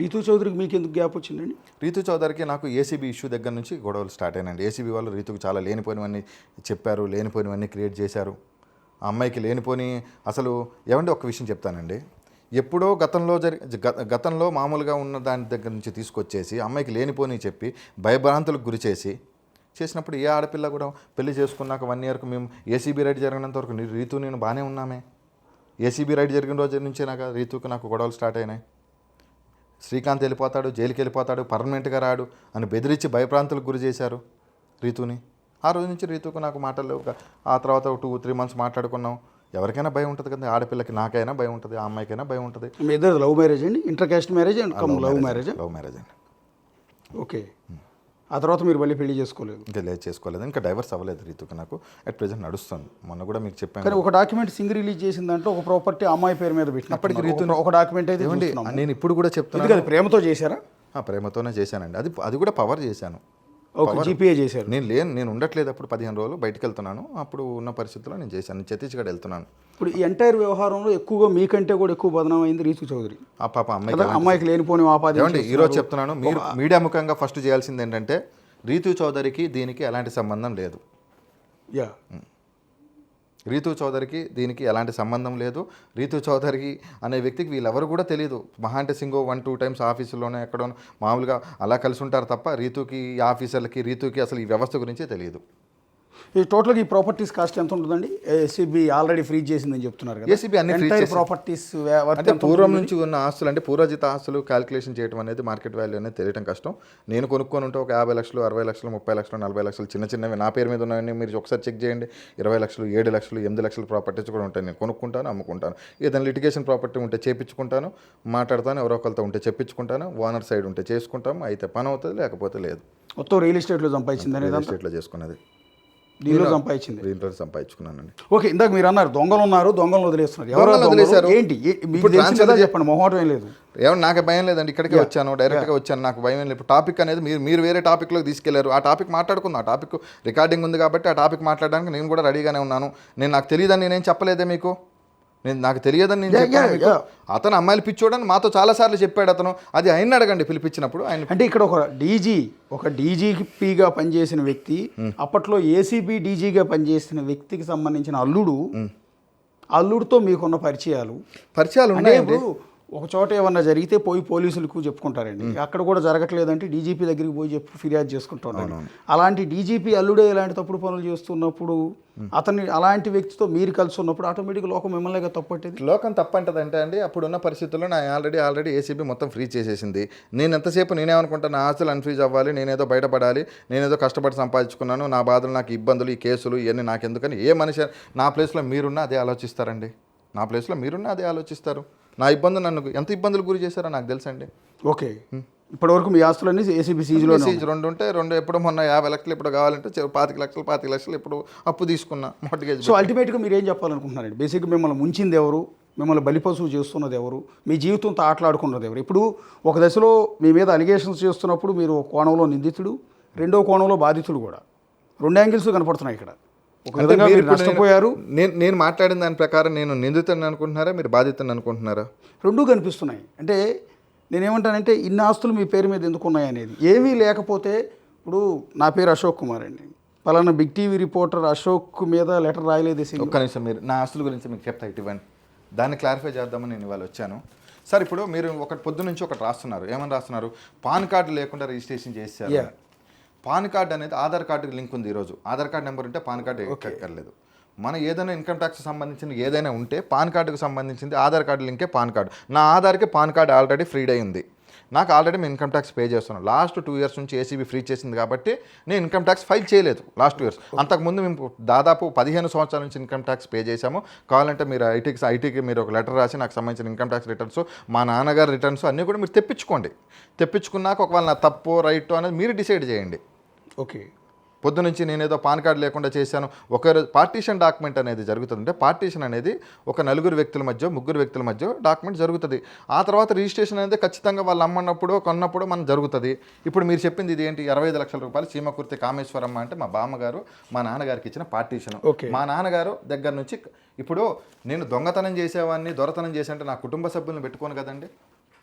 రీతూ చౌదరికి మీకు ఎందుకు గ్యాప్ వచ్చిందండి? రీతు చౌదరికి నాకు ఏసీబీ ఇష్యూ దగ్గర నుంచి గొడవలు స్టార్ట్ అయినండి. ఏసీబీ వాళ్ళు రీతుకు చాలా లేనిపోయినవన్నీ చెప్పారు, లేనిపోయినవన్నీ క్రియేట్ చేశారు. ఆ అమ్మాయికి లేనిపోని అసలు ఏమంటే ఒక విషయం చెప్తానండి. ఎప్పుడో గతంలో మామూలుగా ఉన్న దాని దగ్గర నుంచి తీసుకొచ్చేసి అమ్మాయికి లేనిపోని చెప్పి భయభ్రాంతులకు గురి చేసినప్పుడు ఏ ఆడపిల్ల కూడా పెళ్లి చేసుకున్నాక 1 ఇయర్కు మేము ఏసీబీ రైడ్ జరిగినంత వరకు రీతు నేను బాగానే ఉన్నామే. ఏసీబీ రైడ్ జరిగిన రోజు నుంచే నాకు గొడవలు స్టార్ట్ అయినాయి. శ్రీకాంత్ వెళ్ళిపోతాడు, జైలుకి వెళ్ళిపోతాడు, పర్మనెంట్గా రాడు అని బెదిరించి భయప్రాంతులకు గురి చేశారు రీతుని. ఆ రోజు నుంచి రీతుకు నాకు మాటలు ఆ తర్వాత 2-3 మంత్స్ మాట్లాడుకున్నాం. ఎవరికైనా భయం ఉంటుంది కదా, ఆడపిల్లకి నాకైనా భయం ఉంటుంది, ఆ అమ్మాయికైనా భయం ఉంటుంది. మీ ఇద్దరు లవ్ మ్యారేజ్ అండి? Inter caste marriage and love marriage? Love marriage అండి. ఓకే. ఆ తర్వాత మీరు మళ్ళీ పెళ్లి చేసుకోలేదు? ఇంకా చేసుకోలేదు, ఇంకా డైవర్స్ అవ్వలేదు రీతుకి. నాకు అట్ ప్రెజెంట్ నడుస్తుంది. మొన్న కూడా మీకు చెప్పాను. కానీ ఒక డాక్యుమెంట్ సింగ్ రిలీజ్ చేసిన దాంట్లో ఒక ప్రాపర్టీ అమ్మాయి పేరు మీద పెట్టినప్పటికీ రీతు ఒక డాక్యుమెంట్ అయితే ఏమండి, నేను ఇప్పుడు కూడా చెప్తున్నాను. అది ప్రేమతో చేశారా? ప్రేమతోనే చేశానండి. అది కూడా పవర్ చేశాను. జీపీఏ చేశారు? నేను ఉండట్లేదు అప్పుడు 15 రోజులు బయటకు వెళ్తున్నాను. అప్పుడు ఉన్న పరిస్థితుల్లో నేను చేశాను. ఛత్తీస్గఢ్ వెళ్తున్నాను. ఇప్పుడు ఈ ఎంటైర్ వ్యవహారంలో ఎక్కువగా మీకంటే కూడా ఎక్కువ బదనాం అయింది రీతు చౌదరి. ఆ పాప అమ్మాయికి లేనిపోని ఆపాదించి. ఏమండి, ఈరోజు చెప్తున్నాను, మీరు మీడియా ముఖంగా ఫస్ట్ చేయాల్సింది ఏంటంటే రీతు చౌదరికి దీనికి ఎలాంటి సంబంధం లేదు. రీతు చౌదరికి దీనికి ఎలాంటి సంబంధం లేదు. రీతు చౌదరికి అనే వ్యక్తికి వీళ్ళెవరు కూడా తెలియదు. మహా అంటే సింగో 1-2 టైమ్స్ ఆఫీసులోనే ఎక్కడో మామూలుగా అలా కలిసి ఉంటారు తప్ప రీతుకి, ఈ ఆఫీసర్లకి, రీతుకి అసలు ఈ వ్యవస్థ గురించే తెలియదు. ఈ టోటల్గా ఈ ప్రాపర్టీస్ కాస్ట్ ఎంత ఉంటుందండి? ఏసీబీ ఆల్రెడీ ఫ్రీజ్ చేసిందని చెప్తున్నారు కదా. ఏసీబీ అన్ని ఫ్రీజ్ చేసి ప్రాపర్టీస్ అంటే పూర్వం నుంచి ఉన్న ఆస్తులు, అంటే పూర్వజిత ఆస్తులు క్యాలిక్యులేషన్ చేయడం అనేది, మార్కెట్ వాల్యూ అనేది తెలియడం కష్టం. నేను కొనుక్కొని ఉంటే ఒక 50 లక్షలు, 60 లక్షలు, 30 లక్షలు, 40 లక్షలు చిన్నవి నా పేరు మీద ఉన్నాయని మీరు ఒకసారి చెక్ చేయండి. 20 లక్షలు, 7 లక్షలు, 8 లక్షల ప్రాపర్టీస్ కూడా ఉంటాయి. నేను కొనుక్కుంటాను, అమ్ముకుంటాను. ఏదైనా లిటిగేషన్ ప్రాపర్టీ ఉంటే చేపించుకుంటాను, మాట్లాడతాను, ఎవరో ఒకరితో ఉంటే చెప్పించుకుంటాను, ఓనర్ సైడ్ ఉంటే చేసుకుంటాము. అయితే పని అవుతుంది, లేకపోతే లేదు. మొత్తం రియల్ ఎస్టేట్లో సంపాదించింది, రియల్ ఎస్టేట్లో చేసుకున్నది, దీనిలో సంపాదించింది, దీంట్లో సంపాదించుకున్నానండి. ఓకే. ఇందాక మీరు అన్నారు దొంగలు ఉన్నారు, దొంగలు వదిలేస్తున్నారు. ఎవరు వదిలేశారు? ఏంటి చెప్పండి, మొహమాటం ఏం లేదు. ఏమన్నా నాకు భయం లేదండి. ఇక్కడికే వచ్చాను, డైరెక్ట్గా వచ్చాను, నాకు భయం లేదు. ఇప్పుడు టాపిక్ అనేది మీరు వేరే టాపిక్లోకి తీసుకెళ్లారు. ఆ టాపిక్ మాట్లాడుకుందాం. ఆ టాపిక్ రికార్డింగ్ ఉంది కాబట్టి ఆ టాపిక్ మాట్లాడడానికి నేను కూడా రెడీగానే ఉన్నాను. నాకు తెలియదని నేనేం చెప్పలేదే మీకు. నాకు తెలియదని నేను చెప్పాను. అతను అమ్మాయిలు పిచ్చోడని మాతో చాలాసార్లు చెప్పాడు అతను. అది ఆయన అడగండి పిలిపించినప్పుడు. ఆయన అంటే ఇక్కడ ఒక డీజీపీగా పనిచేసిన వ్యక్తి, అప్పట్లో ఏసీబీ డీజీగా పనిచేసిన వ్యక్తికి సంబంధించిన అల్లుడితో మీకున్న పరిచయాలు ఉన్నాయండి. ఒక చోట ఏమన్నా జరిగితే పోయి పోలీసులకు చెప్పుకుంటారండి. అక్కడ కూడా జరగట్లేదంటే డీజీపీ దగ్గరికి పోయి ఫిర్యాదు చేసుకుంటారు. అలాంటి డీజీపీ అల్లుడే ఇలాంటి తప్పుడు పనులు చేస్తున్నప్పుడు, అలాంటి వ్యక్తితో మీరు కలిసి ఉన్నప్పుడు ఆటోమేటిక్గా లోకం మిమ్మల్ని తప్పట్టేది. లోకం తప్పంటదంటే అండి, అప్పుడున్న పరిస్థితుల్లో నా ఆల్రెడీ ఏసీబీ మొత్తం ఫ్రీ చేసేసింది. నేను ఎంతసేపు నేనేమనుకుంటాను, నా ఆస్తులు అన్ఫ్రీజ్ అవ్వాలి, నేనేదో బయటపడాలి, నేనేదో కష్టపడి సంపాదించుకున్నాను, నా బాధలు, నాకు ఇబ్బందులు, ఈ కేసులు ఇవన్నీ నాకెందుకని ఏ మనిషి నా ప్లేస్లో మీరున్నా అదే ఆలోచిస్తారండి. నా ప్లేస్లో మీరున్నా అదే ఆలోచిస్తారు. నా ఇబ్బందులు, నన్ను ఎంత ఇబ్బందులు గురి చేశారో నాకు తెలుసండి. ఓకే. ఇప్పటివరకు మీ ఆస్తులన్నీ ఏసీబీ సీజ్ 2 ఉంటే 2 ఎప్పుడు మొన్న 50 లక్షలు ఇప్పుడు కావాలంటే 25 లక్షలు ఇప్పుడు అప్పు తీసుకున్నా మార్టిగేజ్. సో అల్టిమేట్గా మీరు ఏం చెప్పాలనుకుంటున్నారండి? బేసిక్గా మిమ్మల్ని ముంచింది ఎవరు, మిమ్మల్ని బలిపశువు చేస్తున్నది ఎవరు, మీ జీవితంతో ఆటలాడుకున్నది ఎవరు? ఇప్పుడు ఒక దశలో మీ మీద అలిగేషన్స్ చేస్తున్నప్పుడు మీరు ఒక కోణంలో నిందితుడు, రెండో కోణంలో బాధితుడు కూడా. 2 యాంగిల్స్ కనపడుతున్నాయి ఇక్కడ. ఒక విధంగా మీరు నష్టపోయారు. నేను మాట్లాడిన దాని ప్రకారం నేను నిందితుని అనుకుంటున్నారా, మీరు బాధితుని అనుకుంటున్నారా? రెండూ కనిపిస్తున్నాయి. అంటే నేనేమంటానంటే, ఇన్ని ఆస్తులు మీ పేరు మీద ఎందుకు ఉన్నాయి అనేది ఏమీ లేకపోతే, ఇప్పుడు నా పేరు అశోక్ కుమార్ అండి, పలానా బిగ్ టీవీ రిపోర్టర్ అశోక్ మీద లెటర్ రాయలేదు. ఒక్క నిమిషం, మీరు నా ఆస్తుల గురించి మీకు చెప్తా ఇవ్వండి, దాన్ని క్లారిఫై చేద్దామని నేను ఇవాళ వచ్చాను. సార్, ఇప్పుడు మీరు పొద్దు నుంచి ఒకటి రాస్తున్నారు. ఏమని రాస్తున్నారు? పాన్ కార్డు లేకుండా రిజిస్ట్రేషన్ చేశారు. పాన్ కార్డు అనేది ఆధార్ కార్డుకి లింక్ ఉంది. ఈరోజు ఆధార్ కార్డు నెంబర్ ఉంటే పాన్ కార్డు ఎక్కర్లేదు. మన ఏదైనా ఇన్కమ్ ట్యాక్స్ సంబంధించిన ఏదైనా ఉంటే పాన్ కార్డుకు సంబంధించింది ఆధార్ కార్డు లింకే పాన్ కార్డు. నా ఆధార్కి పాన్ కార్డు ఆల్రెడీ ఫ్రీడ్ అయింది. నాకు ఆల్రెడీ మేము ఇన్కమ్ ట్యాక్స్ పే చేస్తున్నాను. లాస్ట్ 2 ఇయర్స్ నుంచి ఏసీబీ ఫ్రీ చేసింది కాబట్టి నేను ఇన్కమ్ ట్యాక్స్ ఫైల్ చేయలేదు లాస్ట్ 2 ఇయర్స్. అంతకుముందు మేము దాదాపు 15 సంవత్సరాల నుంచి ఇన్కమ్ ట్యాక్స్ పే చేశాము. కావాలంటే మీరు ఐటీకి మీరు ఒక లెటర్ రాసి నాకు సంబంధించిన ఇన్కమ్ ట్యాక్స్ రిటర్న్స్, మా నాన్నగారి రిటర్న్స్ అన్నీ కూడా మీరు తెప్పించుకోండి. తెప్పించుకున్నాక ఒకవేళ నా తప్పో రైటో అనేది మీరు డిసైడ్ చేయండి. ఓకే. పొద్దు నుంచి నేనేదో పాన్ కార్డు లేకుండా చేశాను. ఒకరోజు పార్టీషన్ డాక్యుమెంట్ అనేది జరుగుతుంది. అంటే పార్టీషన్ అనేది ఒక 4 వ్యక్తుల మధ్య, 3 వ్యక్తుల మధ్య డాక్యుమెంట్ జరుగుతుంది. ఆ తర్వాత రిజిస్ట్రేషన్ అనేది ఖచ్చితంగా వాళ్ళు అమ్మన్నప్పుడు కొన్నప్పుడు మనం జరుగుతుంది. ఇప్పుడు మీరు చెప్పింది ఇది ఏంటి? 25 లక్షల రూపాయలు చీమకుర్తి కామేశ్వరమ్మ అంటే మా బామ్మగారు మా నాన్నగారికి ఇచ్చిన పార్టీషన్. మా నాన్నగారు దగ్గర నుంచి ఇప్పుడు నేను దొంగతనం చేసేవాడిని, దొరతనం చేసే అంటే నా కుటుంబ సభ్యులను పెట్టుకోను కదండి.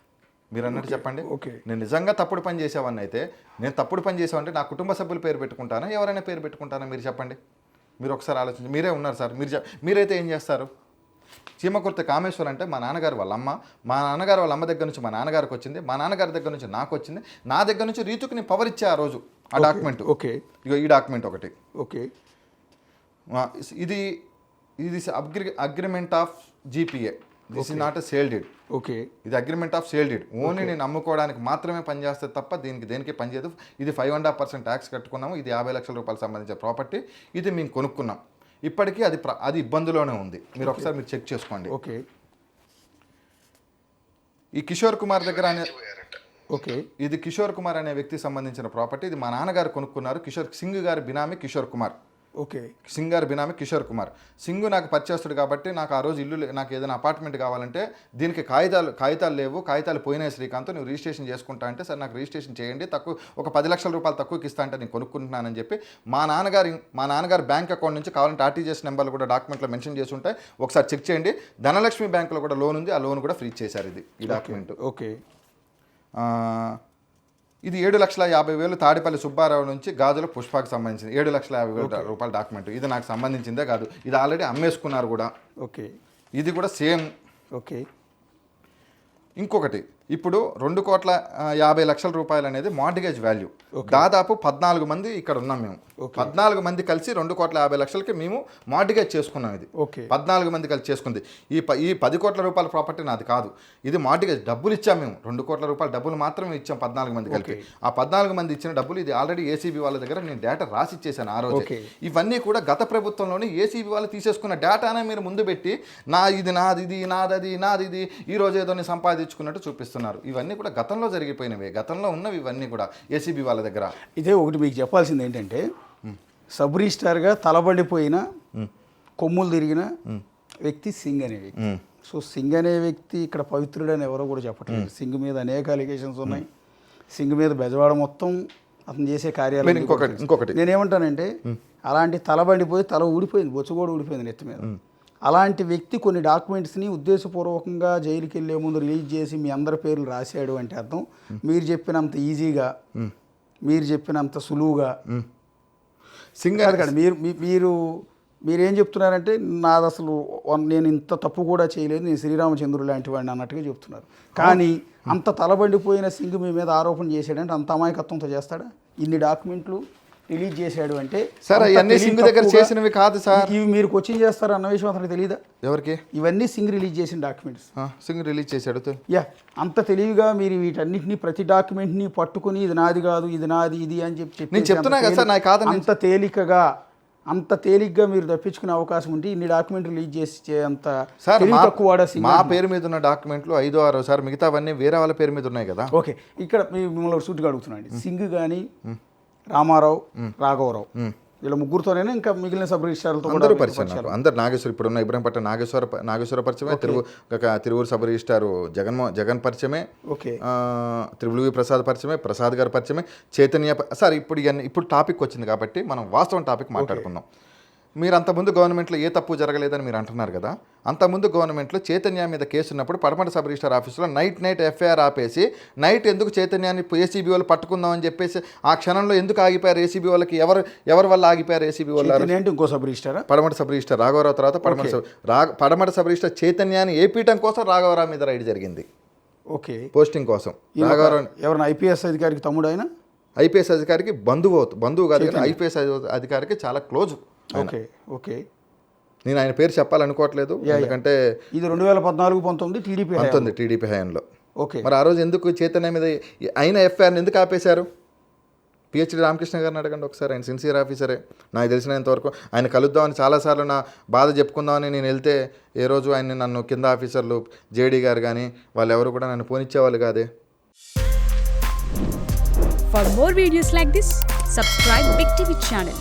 మీరు అన్నట్టు చెప్పండి. ఓకే. నేను నిజంగా తప్పుడు పని చేసేవాడిని అయితే, నేను తప్పుడు పని చేసామంటే నా కుటుంబ సభ్యుల పేరు పెట్టుకుంటానా, ఎవరైనా పేరు పెట్టుకుంటానా? మీరు చెప్పండి. మీరు ఒకసారి ఆలోచించి, మీరే ఉన్నారు సార్, మీరైతే ఏం చేస్తారు? చీమకుర్తి కామేశ్వర్ అంటే మా నాన్నగారు వాళ్ళ అమ్మ, మా నాన్నగారు వాళ్ళ అమ్మ దగ్గర నుంచి మా నాన్నగారికి వచ్చింది, మా నాన్నగారి దగ్గర నుంచి నాకు వచ్చింది, నా దగ్గర నుంచి రీతుకి నేను పవర్ ఇచ్చా ఆ రోజు. ఆ డాక్యుమెంట్, ఓకే, ఇగో ఈ డాక్యుమెంట్ ఒకటి. ఓకే, ఇది agreement of GPA. This is not a sale deed. Okay, ఇది agreement of sale deed. Only నేను అమ్ముకోవడానికి మాత్రమే పనిచేస్తుంది తప్ప దేనికి పనిచేయదు. ఇది 5.5% ట్యాక్స్ కట్టుకున్నాము. ఇది 50 లక్షల రూపాయలు సంబంధించిన ప్రాపర్టీ. ఇది మేము కొనుక్కున్నాం. ఇప్పటికీ అది ఇబ్బందిలోనే ఉంది. మీరు ఒకసారి మీరు చెక్ చేసుకోండి. ఓకే, ఈ కిషోర్ కుమార్ దగ్గర ఓకే, ఇది కిషోర్ కుమార్ అనే వ్యక్తికి సంబంధించిన ప్రాపర్టీ. ఇది మా నాన్నగారు కొనుక్కున్నారు. సింగ్ గారి బినామీ కిషోర్ కుమార్. ఓకే, సింగ్ గారి బినామీ కిషోర్ కుమార్. సింగ్ నాకు పరిచయస్తుడు కాబట్టి నాకు ఆ రోజు నాకు ఏదైనా అపార్ట్మెంట్ కావాలంటే దీనికి కాగితాలు లేవు, కాగితాలు పోయినాయి శ్రీకాంత్, నువ్వు రిజిస్ట్రేషన్ చేసుకుంటా అంటే, సార్ నాకు రిజిస్ట్రేషన్ చేయండి, తక్కువ ఒక 10 లక్షల రూపాయలు తక్కువకి ఇస్తా అంటే నేను కొనుక్కుంటున్నానని చెప్పి మా నాన్నగారు బ్యాంక్ అకౌంట్ నుంచి కావాలంటే ఆర్టీజీఎస్ నెంబర్లు కూడా డాక్యుమెంట్లో మెన్షన్ చేసి ఉంటాయి, ఒకసారి చెక్ చేయండి. ధనలక్ష్మి బ్యాంకులో కూడా లోన్ ఉంది, ఆ లోన్ కూడా ఫ్రీ చేశారు. ఈ డాక్యుమెంట్. ఓకే, ఇది 7,50,000 తాడిపల్లి సుబ్బారావు నుంచి గాజుల పుష్పకు సంబంధించింది. 7,50,000 రూపాయల డాక్యుమెంట్. ఇది నాకు సంబంధించిందే కాదు, ఇది ఆల్రెడీ అమ్మేసుకున్నారు కూడా. ఓకే, ఇది కూడా సేమ్. ఓకే, ఇంకొకటి, ఇప్పుడు 2,50,00,000 రూపాయలు అనేది మార్టిగేజ్ వాల్యూ. దాదాపు 14 మంది ఇక్కడ ఉన్నాం మేము. 14 మంది కలిసి 2,50,00,000కి మేము మార్టిగేజ్ చేసుకున్నాం. ఇది 14 మంది కలిసి చేసుకుంది. ఈ 10 కోట్ల రూపాయల ప్రాపర్టీ నాది కాదు, ఇది మార్టిగేజ్. డబ్బులు ఇచ్చాం మేము, 2 కోట్ల రూపాయల డబ్బులు మాత్రమే ఇచ్చాం 14 మంది కలిపి. ఆ 14 మంది ఇచ్చిన డబ్బులు ఇది ఆల్రెడీ ఏసీబీ వాళ్ళ దగ్గర నేను డేటా రాసి ఇచ్చేసాను ఆ రోజు. ఇవన్నీ కూడా గత ప్రభుత్వంలోనే ఏసీబీ వాళ్ళు తీసేసుకున్న డేటానే మీరు ముందు పెట్టి ఇది నాది ఈ రోజు ఏదో సంపాదించుకున్నట్టు చూపిస్తున్నారు. ఇవన్నీ కూడా గతంలో జరిగిపోయినవే, గతంలో ఉన్నవి ఇవన్నీ కూడా ఏసీబీ వాళ్ళ దగ్గర. ఇదే ఒకటి మీకు చెప్పాల్సింది ఏంటంటే, సబ్ రిజిస్టార్గా తలబడిపోయిన కొమ్ములు తిరిగిన వ్యక్తి సింగ్ అనే వ్యక్తి. సో సింగ్ అనే వ్యక్తి ఇక్కడ పవిత్రుడని ఎవరో కూడా చెప్పట్లేదు. సింగ్ మీద అనేక అలిగేషన్స్ ఉన్నాయి. సింగ్ మీద బెజవాడ మొత్తం అతను చేసే కార్యాలయం. ఇంకొకటి నేనేమంటానంటే, అలాంటి తలబండిపోయి తల ఊడిపోయింది, బొచ్చు కూడా ఊడిపోయింది నెత్తి మీద. అలాంటి వ్యక్తి కొన్ని డాక్యుమెంట్స్ని ఉద్దేశపూర్వకంగా జైలుకి వెళ్ళే ముందు రిలీజ్ చేసి మీ అందరి పేర్లు రాశాడు అంటే అర్థం మీరు చెప్పినంత ఈజీగా, మీరు చెప్పినంత సులువుగా సింగర్ కాదు. మీరేం చెప్తున్నారంటే, నాది అసలు నేను ఇంత తప్పు కూడా చేయలేదు, నేను శ్రీరామచంద్రుడు లాంటి వాడిని అన్నట్టుగా చెప్తున్నారు. కానీ అంత తలబండిపోయిన సింగ్ మీ మీద ఆరోపణ చేశాడంటే అంత అమాయకత్వంతో చేస్తాడా? ఇన్ని డాక్యుమెంట్లు రిలీజ్ చేశాడు అంటే సార్ అవన్నీ సింగ్ దగ్గర చేసినవి కాదు సార్. ఇవి మీరు క్వశ్చన్ చేస్తారు అన్న విషయం అతనికి తెలియదా? ఎవరికి? ఇవన్నీ సింగ్ రిలీజ్ చేసిన డాక్యుమెంట్స్. సింగ్ రిలీజ్ చేశాడు. అంత తెలివిగా మీరు వీటన్నిటిని ప్రతి డాక్యుమెంట్ని పట్టుకుని ఇది నాది కాదు, ఇది నాది, ఇది అని చెప్పి నేను చెప్తున్నా కదా సార్, నాకు కాదు. అంత తేలిగ్గా మీరు తప్పించుకునే అవకాశం ఉంటే ఇన్ని డాక్యుమెంట్ రిలీజ్ చేసి అంత సార్ తక్కువ మా పేరు మీద ఉన్న డాక్యుమెంట్లు 5-6 సార్, మిగతావన్నీ వేరే వాళ్ళ పేరు మీద ఉన్నాయి కదా. ఓకే, ఇక్కడ మిమ్మల్ని సూటిగా అడుగుతున్నాండి. సింగ్ కానీ రామారావు, రాఘవరావు వీళ్ళ ముగ్గురుతోనే ఇంకా మిగిలిన సబ్ రిజిస్టార్లతో అందరూ పరిచయం. అందరు నాగేశ్వర, ఇప్పుడు ఉన్న ఇబ్రహంపట్నం నాగేశ్వర పరిచయమే, తిరువూరు సబ్ రిజిస్టారు జగన్ పరిచయమే, త్రిపుల్ ప్రసాద్ పరిచయమే, ప్రసాద్ గారి పరిచయమే, చైతన్య సార్. ఇప్పుడు టాపిక్ వచ్చింది కాబట్టి మనం వాస్తవం టాపిక్ మాట్లాడుకుందాం. మీరు అంతకుముందు గవర్నమెంట్లో ఏ తప్పు జరగలేదని మీరు అంటున్నారు కదా. అంతకుముందు గవర్నమెంట్లో చైతన్య మీద కేసు ఉన్నప్పుడు పడమట సబ్ రిజిస్టార్ ఆఫీసులో నైట్ ఎఫ్ఐఆర్ ఆపేసి నైట్ ఎందుకు చైతన్యాన్ని ఏసీబీ వాళ్ళు పట్టుకుందామని చెప్పేసి ఆ క్షణంలో ఎందుకు ఆగిపోయారు ఏసీబీ వాళ్ళకి? ఎవరి వల్ల ఆగిపోయారు ఏసీబీ వాళ్ళు? ఇంకో సబ్ రిజిస్టార్ పడమట సబ్ రిజిస్టార్ రాఘవరావు తర్వాత పడమట సబ్ రిజిస్టార్ చైతన్యాన్ని ఏపీయటం కోసం రాఘవరావు మీద రైడ్ జరిగింది. ఓకే, పోస్టింగ్ కోసం. రాఘవరావు ఎవరైనా ఐపీఎస్ అధికారికి తమ్ముడు, ఆయన ఐపీఎస్ అధికారికి బంధువు కాదు, ఐపీఎస్ అధికారికి చాలా క్లోజ్. ఓకే, నేను ఆయన పేరు చెప్పాలనుకోవట్లేదు, ఎందుకంటే ఇది 2014-19 టీడీపీ హయాంలో. ఓకే, మరి ఆ రోజు ఎందుకు చైతన్య మీద అయిన ఎఫ్ఐఆర్ని ఎందుకు ఆపేశారు? పిహెచ్డి రామకృష్ణ గారిని అడగండి ఒకసారి, ఆయన సిన్సియర్ ఆఫీసరే. నాకు తెలిసినంతవరకు ఆయన కలుద్దామని చాలాసార్లు నా బాధ చెప్పుకుందామని నేను వెళ్తే ఏ రోజు ఆయన నన్ను కింద ఆఫీసర్లు జేడీ గారు కానీ వాళ్ళు ఎవరు కూడా నన్ను పోనిచ్చేవాళ్ళు కాదే. For more videos like this, subscribe Big TV channel.